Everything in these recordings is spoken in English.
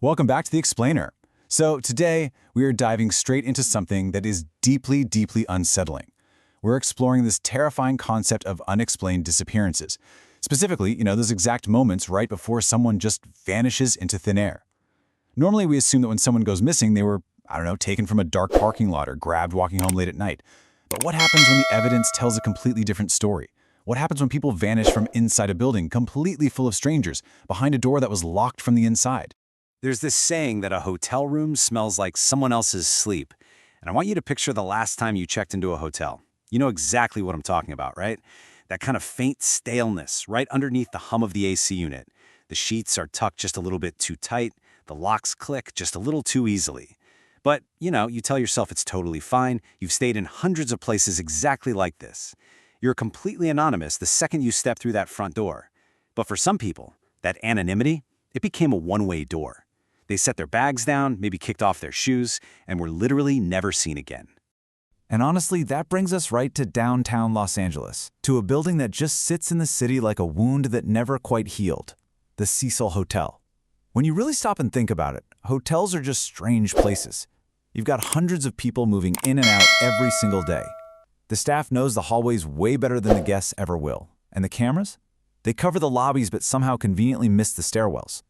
Welcome back to The Explainer. So today, we are diving straight into something that is deeply, deeply unsettling. We're exploring this terrifying concept of unexplained disappearances. Specifically, those exact moments right before someone just vanishes into thin air. Normally, we assume that when someone goes missing, they were, taken from a dark parking lot or grabbed walking home late at night. But what happens when the evidence tells a completely different story? What happens when people vanish from inside a building completely full of strangers, behind a door that was locked from the inside? There's this saying that a hotel room smells like someone else's sleep. And I want you to picture the last time you checked into a hotel. You know exactly what I'm talking about, right? That kind of faint staleness right underneath the hum of the AC unit. The sheets are tucked just a little bit too tight. The locks click just a little too easily. But, you tell yourself it's totally fine. You've stayed in hundreds of places exactly like this. You're completely anonymous the second you step through that front door. But for some people, that anonymity, it became a one-way door. They set their bags down, maybe kicked off their shoes, and were literally never seen again. And honestly, that brings us right to downtown Los Angeles, to a building that just sits in the city like a wound that never quite healed, the Cecil Hotel. When you really stop and think about it, hotels are just strange places. You've got hundreds of people moving in and out every single day. The staff knows the hallways way better than the guests ever will. And the cameras? They cover the lobbies but somehow conveniently miss the stairwells.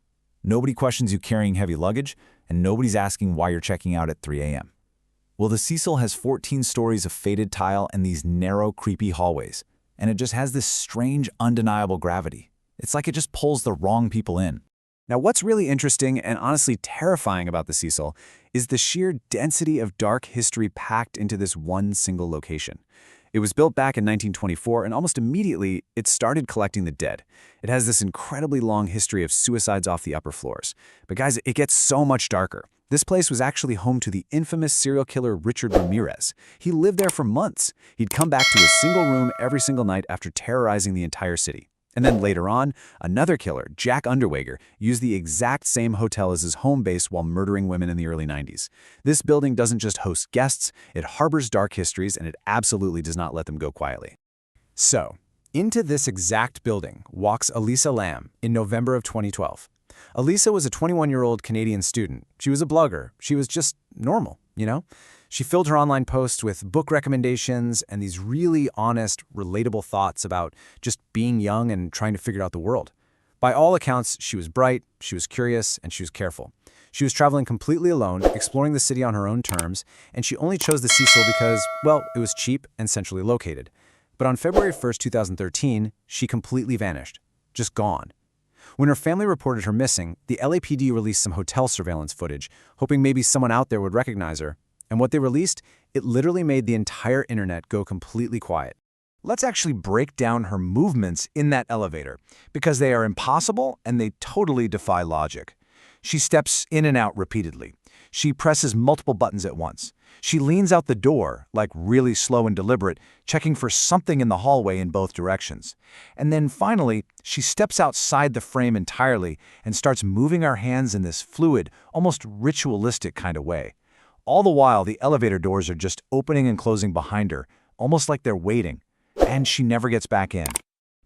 Nobody questions you carrying heavy luggage, and nobody's asking why you're checking out at 3 a.m. Well, the Cecil has 14 stories of faded tile and these narrow, creepy hallways, and it just has this strange, undeniable gravity. It's like it just pulls the wrong people in. Now, what's really interesting and honestly terrifying about the Cecil is the sheer density of dark history packed into this one single location. It was built back in 1924, and almost immediately, it started collecting the dead. It has this incredibly long history of suicides off the upper floors. But guys, it gets so much darker. This place was actually home to the infamous serial killer Richard Ramirez. He lived there for months. He'd come back to his single room every single night after terrorizing the entire city. And then later on, another killer, Jack Underweger, used the exact same hotel as his home base while murdering women in the early 90s. This building doesn't just host guests, it harbors dark histories, and it absolutely does not let them go quietly. So, into this exact building walks Elisa Lam in November of 2012. Elisa was a 21-year-old Canadian student. She was a blogger. She was just normal, She filled her online posts with book recommendations and these really honest, relatable thoughts about just being young and trying to figure out the world. By all accounts, she was bright, she was curious, and she was careful. She was traveling completely alone, exploring the city on her own terms, and she only chose the Cecil because, well, it was cheap and centrally located. But on February 1st, 2013, she completely vanished. Just gone. When her family reported her missing, the LAPD released some hotel surveillance footage, hoping maybe someone out there would recognize her. And what they released, it literally made the entire internet go completely quiet. Let's actually break down her movements in that elevator, because they are impossible and they totally defy logic. She steps in and out repeatedly. She presses multiple buttons at once. She leans out the door, like really slow and deliberate, checking for something in the hallway in both directions. And then finally, she steps outside the frame entirely and starts moving her hands in this fluid, almost ritualistic kind of way. All the while, the elevator doors are just opening and closing behind her, almost like they're waiting, and she never gets back in.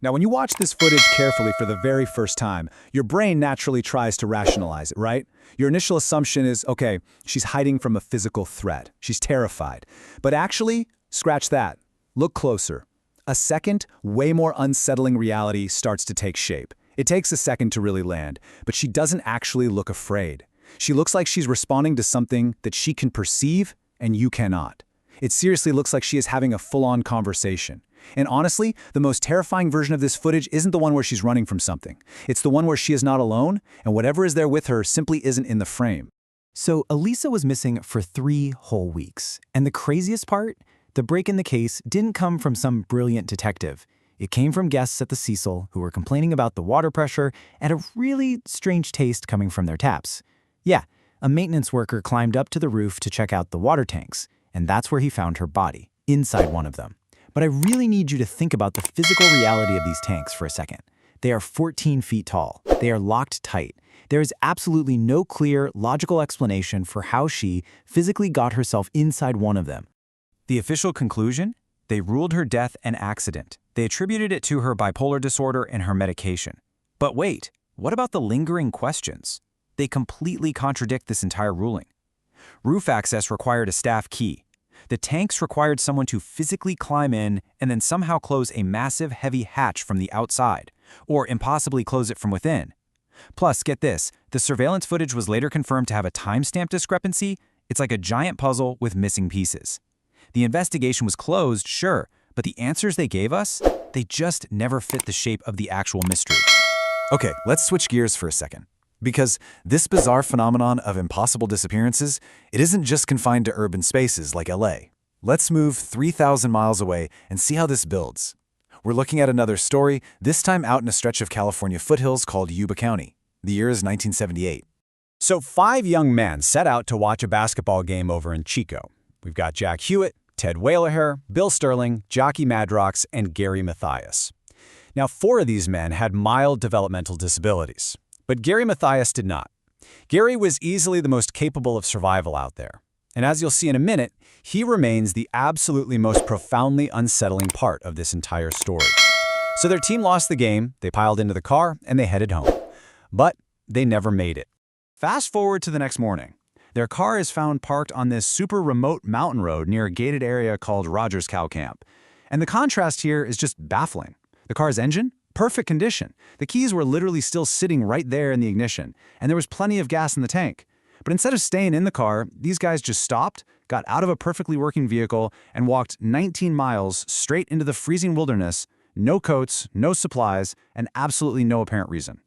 Now, when you watch this footage carefully for the very first time, your brain naturally tries to rationalize it, right? Your initial assumption is, okay, she's hiding from a physical threat. She's terrified. But actually, scratch that. Look closer. A second, way more unsettling reality starts to take shape. It takes a second to really land, but she doesn't actually look afraid. She looks like she's responding to something that she can perceive and you cannot. It seriously looks like she is having a full-on conversation. And honestly, the most terrifying version of this footage isn't the one where she's running from something. It's the one where she is not alone, and whatever is there with her simply isn't in the frame. So Elisa was missing for 3 whole weeks. And the craziest part? The break in the case didn't come from some brilliant detective. It came from guests at the Cecil who were complaining about the water pressure and a really strange taste coming from their taps. Yeah, a maintenance worker climbed up to the roof to check out the water tanks, and that's where he found her body, inside one of them. But I really need you to think about the physical reality of these tanks for a second. They are 14 feet tall. They are locked tight. There is absolutely no clear, logical explanation for how she physically got herself inside one of them. The official conclusion? They ruled her death an accident. They attributed it to her bipolar disorder and her medication. But wait, what about the lingering questions? they completely contradict this entire ruling. Roof access required a staff key. The tanks required someone to physically climb in and then somehow close a massive, heavy hatch from the outside, or impossibly close it from within. Plus, get this, the surveillance footage was later confirmed to have a timestamp discrepancy. It's like a giant puzzle with missing pieces. The investigation was closed, sure, but the answers they gave us, they just never fit the shape of the actual mystery. Okay, let's switch gears for a second. Because this bizarre phenomenon of impossible disappearances, it isn't just confined to urban spaces like LA. Let's move 3,000 miles away and see how this builds. We're looking at another story, this time out in a stretch of California foothills called Yuba County. The year is 1978. So 5 young men set out to watch a basketball game over in Chico. We've got Jack Hewitt, Ted Whaleher, Bill Sterling, Jockey Madrox, and Gary Mathias. Now, 4 of these men had mild developmental disabilities, but Gary Mathias did not. Gary was easily the most capable of survival out there. And as you'll see in a minute, he remains the absolutely most profoundly unsettling part of this entire story. So their team lost the game, they piled into the car, and they headed home. But they never made it. Fast forward to the next morning. Their car is found parked on this super remote mountain road near a gated area called Rogers Cow Camp. And the contrast here is just baffling. The car's engine? Perfect condition. The keys were literally still sitting right there in the ignition, and there was plenty of gas in the tank. But instead of staying in the car, these guys just stopped, got out of a perfectly working vehicle, and walked 19 miles straight into the freezing wilderness, no coats, no supplies, and absolutely no apparent reason.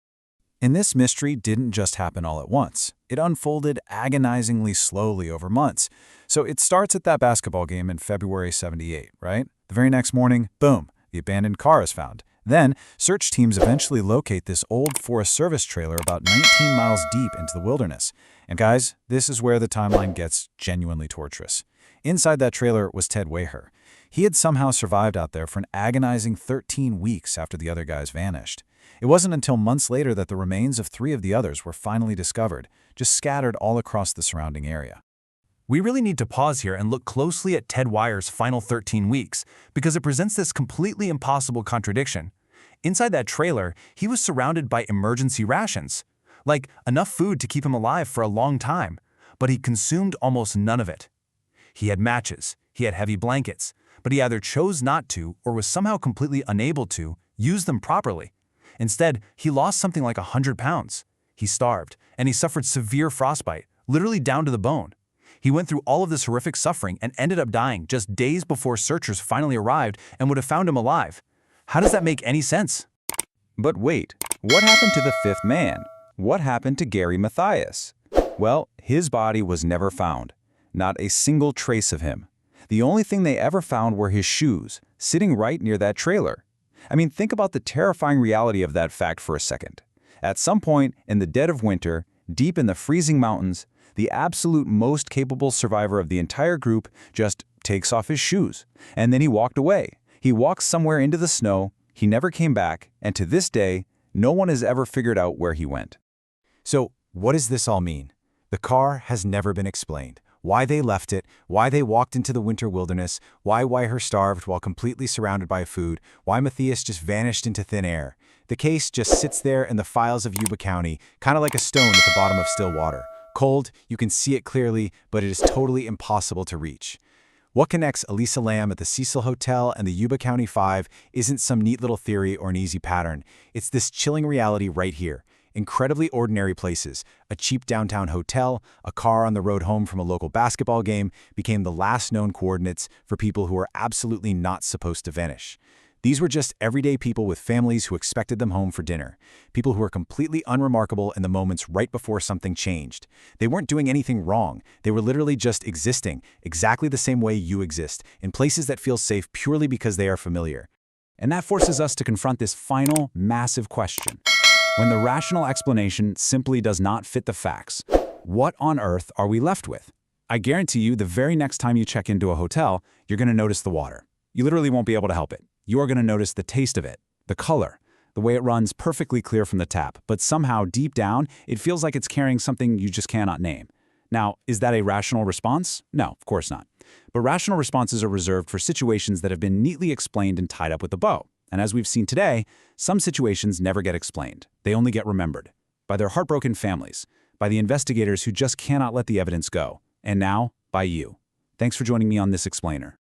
And this mystery didn't just happen all at once. It unfolded agonizingly slowly over months. So it starts at that basketball game in February '78, right? The very next morning, boom, the abandoned car is found. Then, search teams eventually locate this old Forest Service trailer about 19 miles deep into the wilderness. And guys, this is where the timeline gets genuinely torturous. Inside that trailer was Ted Whaleher. He had somehow survived out there for an agonizing 13 weeks after the other guys vanished. It wasn't until months later that the remains of 3 of the others were finally discovered, just scattered all across the surrounding area. We really need to pause here and look closely at Ted Whaleher's final 13 weeks, because it presents this completely impossible contradiction. Inside that trailer, he was surrounded by emergency rations, like enough food to keep him alive for a long time, but he consumed almost none of it. He had matches, he had heavy blankets, but he either chose not to or was somehow completely unable to use them properly. Instead, he lost something like 100 pounds. He starved, and he suffered severe frostbite, literally down to the bone. He went through all of this horrific suffering and ended up dying just days before searchers finally arrived and would have found him alive. How does that make any sense? But wait, what happened to the 5th man? What happened to Gary Mathias? Well, his body was never found. Not a single trace of him. The only thing they ever found were his shoes, sitting right near that trailer. I mean, think about the terrifying reality of that fact for a second. At some point in the dead of winter, deep in the freezing mountains, the absolute most capable survivor of the entire group just takes off his shoes, and then he walked away. He walked somewhere into the snow, he never came back, and to this day, no one has ever figured out where he went. So, what does this all mean? The car has never been explained. Why they left it, why they walked into the winter wilderness, why Whaleher starved while completely surrounded by food, why Mathias just vanished into thin air. The case just sits there in the files of Yuba County, kind of like a stone at the bottom of still water. Cold, you can see it clearly, but it is totally impossible to reach. What connects Elisa Lam at the Cecil Hotel and the Yuba County Five isn't some neat little theory or an easy pattern. It's this chilling reality right here. Incredibly ordinary places, a cheap downtown hotel, a car on the road home from a local basketball game became the last known coordinates for people who are absolutely not supposed to vanish. These were just everyday people with families who expected them home for dinner. People who were completely unremarkable in the moments right before something changed. They weren't doing anything wrong. They were literally just existing, exactly the same way you exist, in places that feel safe purely because they are familiar. And that forces us to confront this final, massive question. When the rational explanation simply does not fit the facts, what on earth are we left with? I guarantee you the very next time you check into a hotel, you're going to notice the water. You literally won't be able to help it. You are going to notice the taste of it, the color, the way it runs perfectly clear from the tap, but somehow deep down, it feels like it's carrying something you just cannot name. Now, is that a rational response? No, of course not. But rational responses are reserved for situations that have been neatly explained and tied up with a bow. And as we've seen today, some situations never get explained. They only get remembered by their heartbroken families, by the investigators who just cannot let the evidence go, and now, by you. Thanks for joining me on this explainer.